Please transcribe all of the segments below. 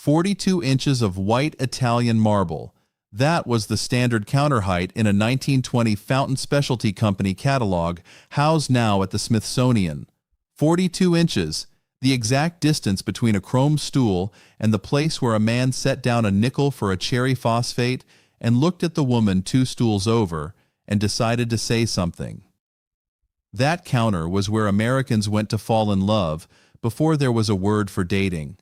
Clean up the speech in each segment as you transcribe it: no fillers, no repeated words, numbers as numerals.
42 inches of white Italian marble. That was the standard counter height in a 1920 Fountain Specialty Company catalog, housed now at the Smithsonian. 42 inches, the exact distance between a chrome stool and the place where a man set down a nickel for a cherry phosphate and looked at the woman 2 stools over and decided to say something. That counter was where Americans went to fall in love before there was a word for dating.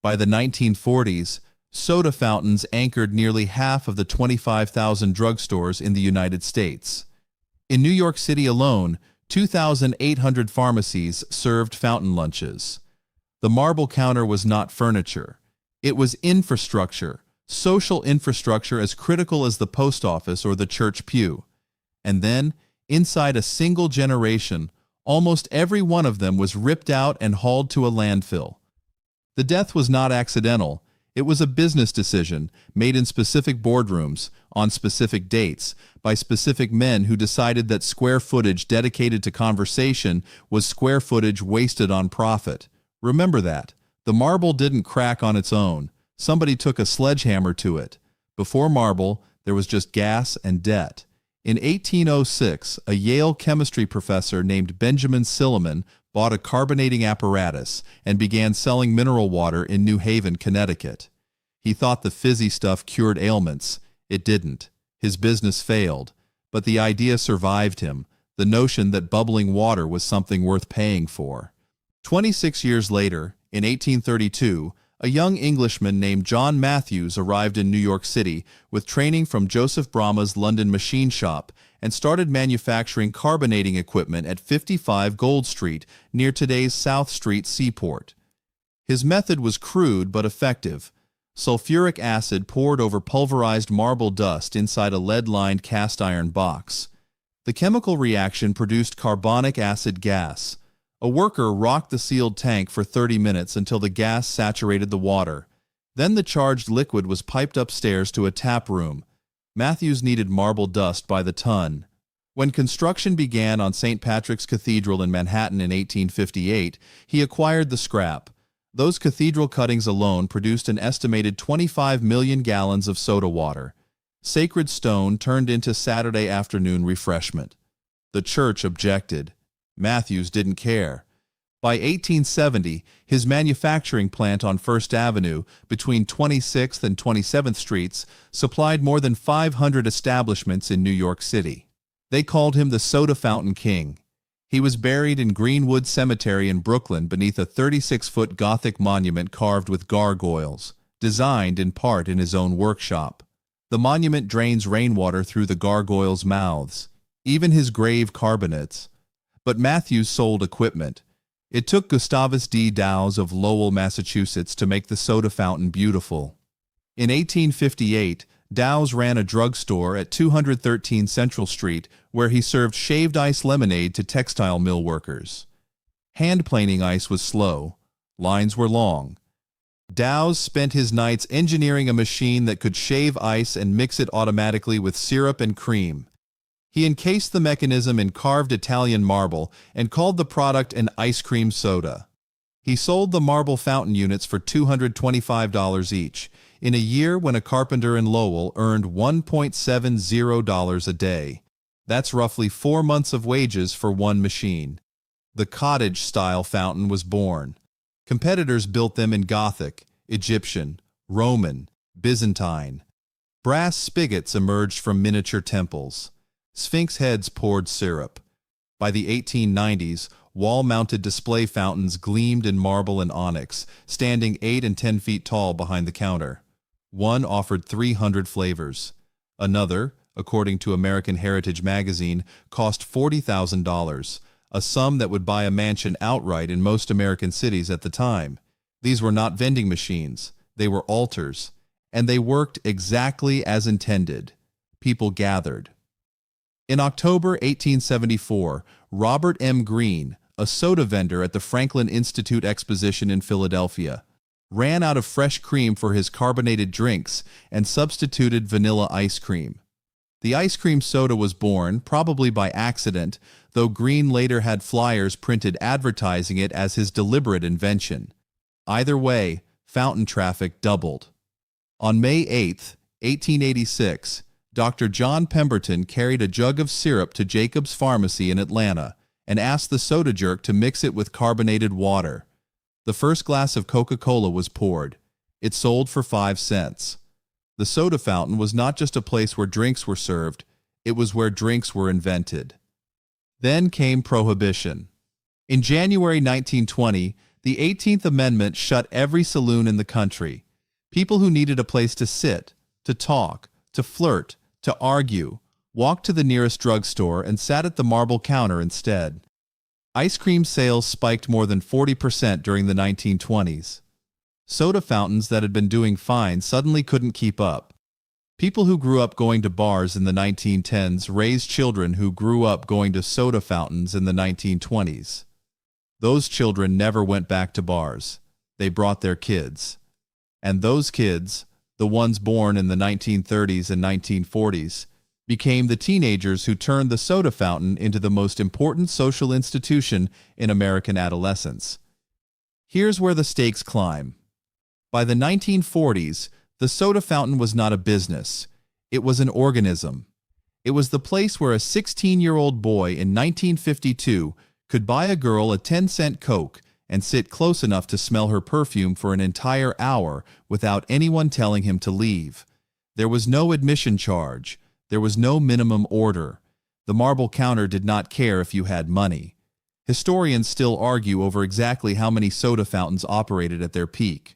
By the 1940s, soda fountains anchored nearly half of the 25,000 drugstores in the United States. In New York City alone, 2,800 pharmacies served fountain lunches. The marble counter was not furniture. It was infrastructure, social infrastructure as critical as the post office or the church pew. And then, inside a single generation, almost every one of them was ripped out and hauled to a landfill. The death was not accidental. It was a business decision made in specific boardrooms, on specific dates, by specific men who decided that square footage dedicated to conversation was square footage wasted on profit. Remember that. The marble didn't crack on its own. Somebody took a sledgehammer to it. Before marble, there was just gas and debt. In 1806, a Yale chemistry professor named Benjamin Silliman bought a carbonating apparatus and began selling mineral water in New Haven, Connecticut. He thought the fizzy stuff cured ailments. It didn't. His business failed. But the idea survived him, the notion that bubbling water was something worth paying for. 26 years later, in 1832, a young Englishman named John Matthews arrived in New York City with training from Joseph Bramah's London machine shop and started manufacturing carbonating equipment at 55 Gold Street, near today's South Street Seaport. His method was crude but effective. Sulfuric acid poured over pulverized marble dust inside a lead-lined cast-iron box. The chemical reaction produced carbonic acid gas. A worker rocked the sealed tank for 30 minutes until the gas saturated the water. Then the charged liquid was piped upstairs to a tap room. Matthews needed marble dust by the ton. When construction began on St. Patrick's Cathedral in Manhattan in 1858, he acquired the scrap. Those cathedral cuttings alone produced an estimated 25 million gallons of soda water. Sacred stone turned into Saturday afternoon refreshment. The church objected. Matthews didn't care. By 1870, his manufacturing plant on First Avenue, between 26th and 27th Streets, supplied more than 500 establishments in New York City. They called him the Soda Fountain King. He was buried in Greenwood Cemetery in Brooklyn beneath a 36-foot Gothic monument carved with gargoyles, designed in part in his own workshop. The monument drains rainwater through the gargoyles' mouths, even his grave carbonates. But Matthews sold equipment. It took Gustavus D. Dowse of Lowell, Massachusetts, to make the soda fountain beautiful. In 1858, Dowse ran a drugstore at 213 Central Street where he served shaved ice lemonade to textile mill workers. Hand-planing ice was slow. Lines were long. Dowse spent his nights engineering a machine that could shave ice and mix it automatically with syrup and cream. He encased the mechanism in carved Italian marble and called the product an ice cream soda. He sold the marble fountain units for $225 each, in a year when a carpenter in Lowell earned $1.70 a day. That's roughly 4 months of wages for one machine. The cottage-style fountain was born. Competitors built them in Gothic, Egyptian, Roman, Byzantine. Brass spigots emerged from miniature temples. Sphinx heads poured syrup. By the 1890s, wall-mounted display fountains gleamed in marble and onyx, standing 8 and 10 feet tall behind the counter. One offered 300 flavors. Another, according to American Heritage magazine, cost $40,000, a sum that would buy a mansion outright in most American cities at the time. These were not vending machines. They were altars. And they worked exactly as intended. People gathered. In October 1874, Robert M. Greene, a soda vendor at the Franklin Institute Exposition in Philadelphia, ran out of fresh cream for his carbonated drinks and substituted vanilla ice cream. The ice cream soda was born, probably by accident, though Greene later had flyers printed advertising it as his deliberate invention. Either way, fountain traffic doubled. On May 8, 1886, Dr. John Pemberton carried a jug of syrup to Jacob's Pharmacy in Atlanta and asked the soda jerk to mix it with carbonated water. The first glass of Coca-Cola was poured. It sold for 5 cents. The soda fountain was not just a place where drinks were served, it was where drinks were invented. Then came Prohibition. In January 1920, the 18th Amendment shut every saloon in the country. People who needed a place to sit, to talk, to flirt, to argue, walked to the nearest drugstore and sat at the marble counter instead. Ice cream sales spiked more than 40% during the 1920s. Soda fountains that had been doing fine suddenly couldn't keep up. People who grew up going to bars in the 1910s raised children who grew up going to soda fountains in the 1920s. Those children never went back to bars. They brought their kids. And those kids, the ones born in the 1930s and 1940s, became the teenagers who turned the soda fountain into the most important social institution in American adolescence. Here's where the stakes climb. By the 1940s, the soda fountain was not a business. It was an organism. It was the place where a 16-year-old boy in 1952 could buy a girl a 10-cent Coke and sit close enough to smell her perfume for an entire hour without anyone telling him to leave. There was no admission charge. There was no minimum order. The marble counter did not care if you had money. Historians still argue over exactly how many soda fountains operated at their peak.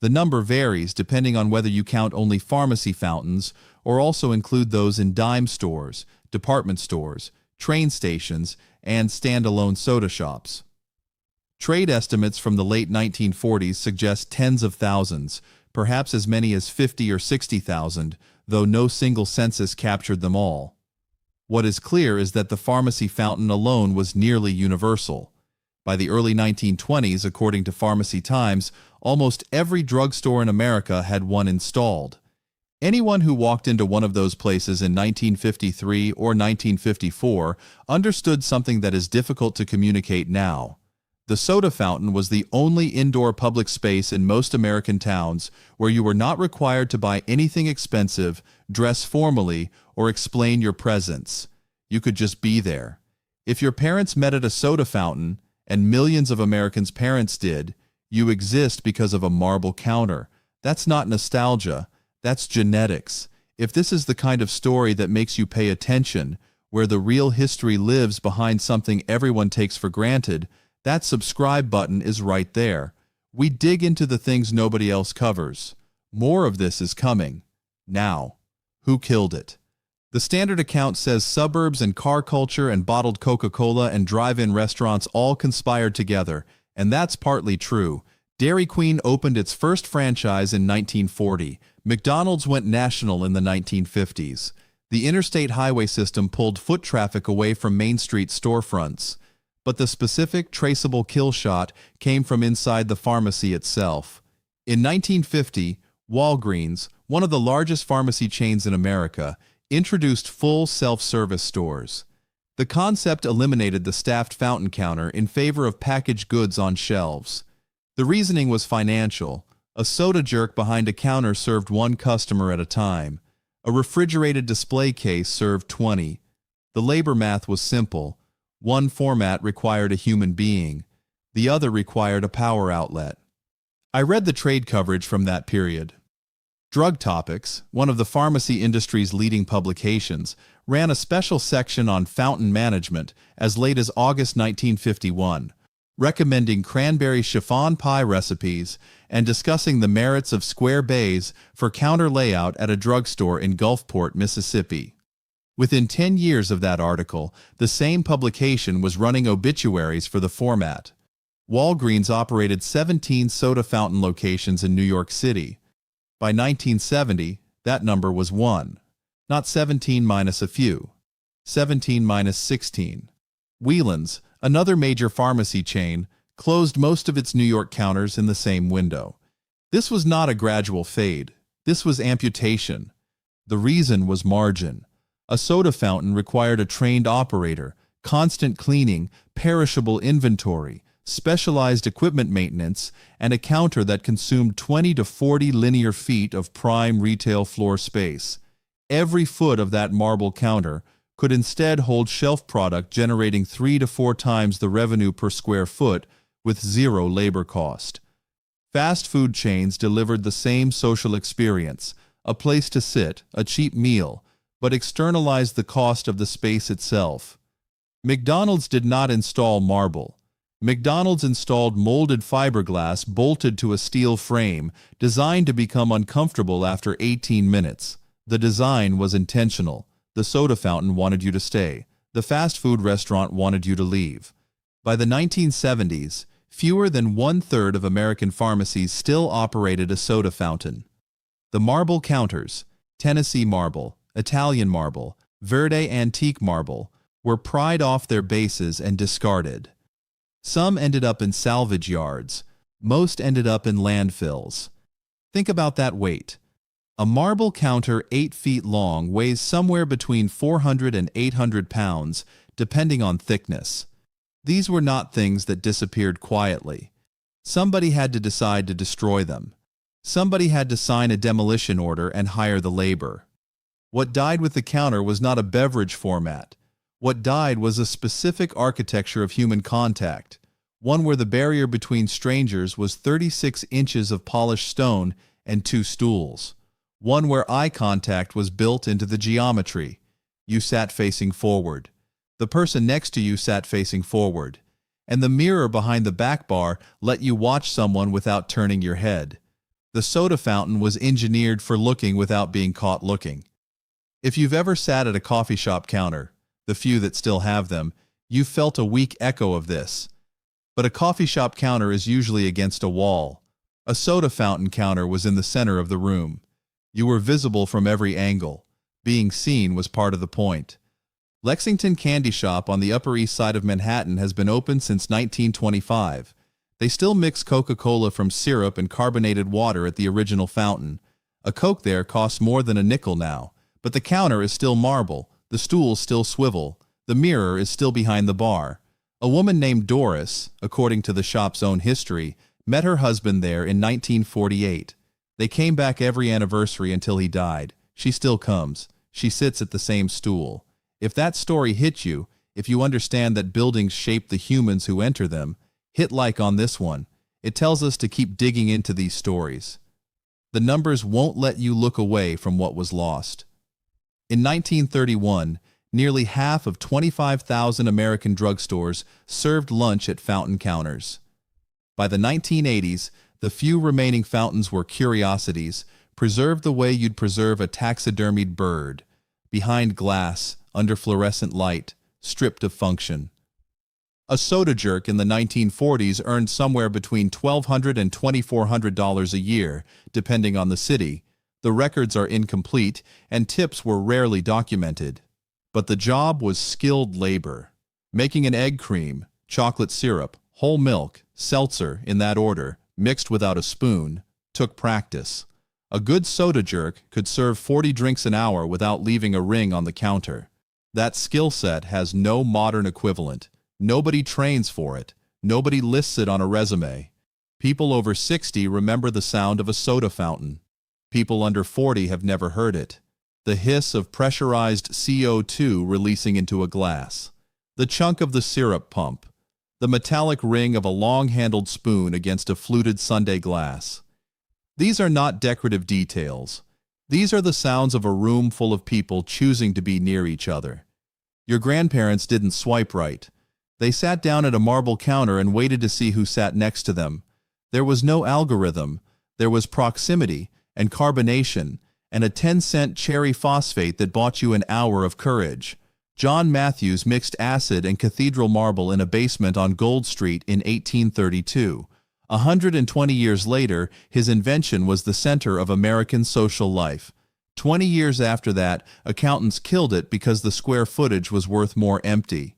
The number varies depending on whether you count only pharmacy fountains or also include those in dime stores, department stores, train stations, and standalone soda shops. Trade estimates from the late 1940s suggest tens of thousands, perhaps as many as 50 or 60,000, though no single census captured them all. What is clear is that the pharmacy fountain alone was nearly universal. By the early 1920s, according to Pharmacy Times, almost every drugstore in America had one installed. Anyone who walked into one of those places in 1953 or 1954 understood something that is difficult to communicate now. The soda fountain was the only indoor public space in most American towns where you were not required to buy anything expensive, dress formally, or explain your presence. You could just be there. If your parents met at a soda fountain, and millions of Americans' parents did, you exist because of a marble counter. That's not nostalgia. That's genetics. If this is the kind of story that makes you pay attention, where the real history lives behind something everyone takes for granted, that subscribe button is right there. We dig into the things nobody else covers. More of this is coming. Now, who killed it? The Standard account says suburbs and car culture and bottled Coca-Cola and drive-in restaurants all conspired together, and that's partly true. Dairy Queen opened its first franchise in 1940. McDonald's went national in the 1950s. The interstate highway system pulled foot traffic away from Main Street storefronts. But the specific, traceable kill shot came from inside the pharmacy itself. In 1950, Walgreens, one of the largest pharmacy chains in America, introduced full self-service stores. The concept eliminated the staffed fountain counter in favor of packaged goods on shelves. The reasoning was financial. A soda jerk behind a counter served one customer at a time. A refrigerated display case served 20. The labor math was simple. One format required a human being. The other required a power outlet. I read the trade coverage from that period. Drug Topics, one of the pharmacy industry's leading publications, ran a special section on fountain management as late as August 1951, recommending cranberry chiffon pie recipes and discussing the merits of square bays for counter layout at a drugstore in Gulfport, Mississippi. Within 10 years of that article, the same publication was running obituaries for the format. Walgreens operated 17 soda fountain locations in New York City. By 1970, that number was 1. Not 17 minus a few. 17 minus 16. Whelan's, another major pharmacy chain, closed most of its New York counters in the same window. This was not a gradual fade. This was amputation. The reason was margin. A soda fountain required a trained operator, constant cleaning, perishable inventory, specialized equipment maintenance, and a counter that consumed 20 to 40 linear feet of prime retail floor space. Every foot of that marble counter could instead hold shelf product generating 3 to 4 times the revenue per square foot with zero labor cost. Fast food chains delivered the same social experience, a place to sit, a cheap meal, but externalized the cost of the space itself. McDonald's did not install marble. McDonald's installed molded fiberglass bolted to a steel frame, designed to become uncomfortable after 18 minutes. The design was intentional. The soda fountain wanted you to stay. The fast food restaurant wanted you to leave. By the 1970s, fewer than one-third of American pharmacies still operated a soda fountain. The marble counters, Tennessee marble, Italian marble, Verde antique marble, were pried off their bases and discarded. Some ended up in salvage yards. Most ended up in landfills. Think about that weight. A marble counter 8 feet long weighs somewhere between 400 and 800 pounds, depending on thickness. These were not things that disappeared quietly. Somebody had to decide to destroy them. Somebody had to sign a demolition order and hire the labor. What died with the counter was not a beverage format. What died was a specific architecture of human contact, one where the barrier between strangers was 36 inches of polished stone and 2 stools, one where eye contact was built into the geometry. You sat facing forward. The person next to you sat facing forward, and the mirror behind the back bar let you watch someone without turning your head. The soda fountain was engineered for looking without being caught looking. If you've ever sat at a coffee shop counter, the few that still have them, you've felt a weak echo of this. But a coffee shop counter is usually against a wall. A soda fountain counter was in the center of the room. You were visible from every angle. Being seen was part of the point. Lexington Candy Shop on the Upper East Side of Manhattan has been open since 1925. They still mix Coca-Cola from syrup and carbonated water at the original fountain. A Coke there costs more than a nickel now, but the counter is still marble, the stools still swivel, the mirror is still behind the bar. A woman named Doris, according to the shop's own history, met her husband there in 1948. They came back every anniversary until he died. She still comes. She sits at the same stool. If that story hit you, if you understand that buildings shape the humans who enter them, hit like on this one. It tells us to keep digging into these stories. The numbers won't let you look away from what was lost. In 1931, nearly half of 25,000 American drugstores served lunch at fountain counters. By the 1980s, the few remaining fountains were curiosities, preserved the way you'd preserve a taxidermied bird, behind glass, under fluorescent light, stripped of function. A soda jerk in the 1940s earned somewhere between $1,200 and $2,400 a year, depending on the city. The records are incomplete, and tips were rarely documented. But the job was skilled labor. Making an egg cream, chocolate syrup, whole milk, seltzer, in that order, mixed without a spoon, took practice. A good soda jerk could serve 40 drinks an hour without leaving a ring on the counter. That skill set has no modern equivalent. Nobody trains for it. Nobody lists it on a resume. People over 60 remember the sound of a soda fountain. People under 40 have never heard it. The hiss of pressurized CO2 releasing into a glass. The chunk of the syrup pump. The metallic ring of a long-handled spoon against a fluted sundae glass. These are not decorative details. These are the sounds of a room full of people choosing to be near each other. Your grandparents didn't swipe right. They sat down at a marble counter and waited to see who sat next to them. There was no algorithm. There was proximity and carbonation and a 10-cent cherry phosphate that bought you an hour of courage. John Matthews mixed acid and cathedral marble in a basement on Gold Street in 1832. 120 years later, his invention was the center of American social life. 20 years after that, accountants killed it because the square footage was worth more empty.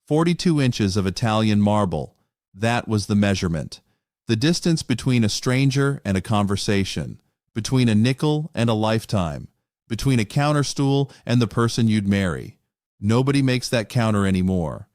42 inches of Italian marble. That was the measurement. The distance between a stranger and a conversation. Between a nickel and a lifetime. Between a counter stool and the person you'd marry. Nobody makes that counter anymore.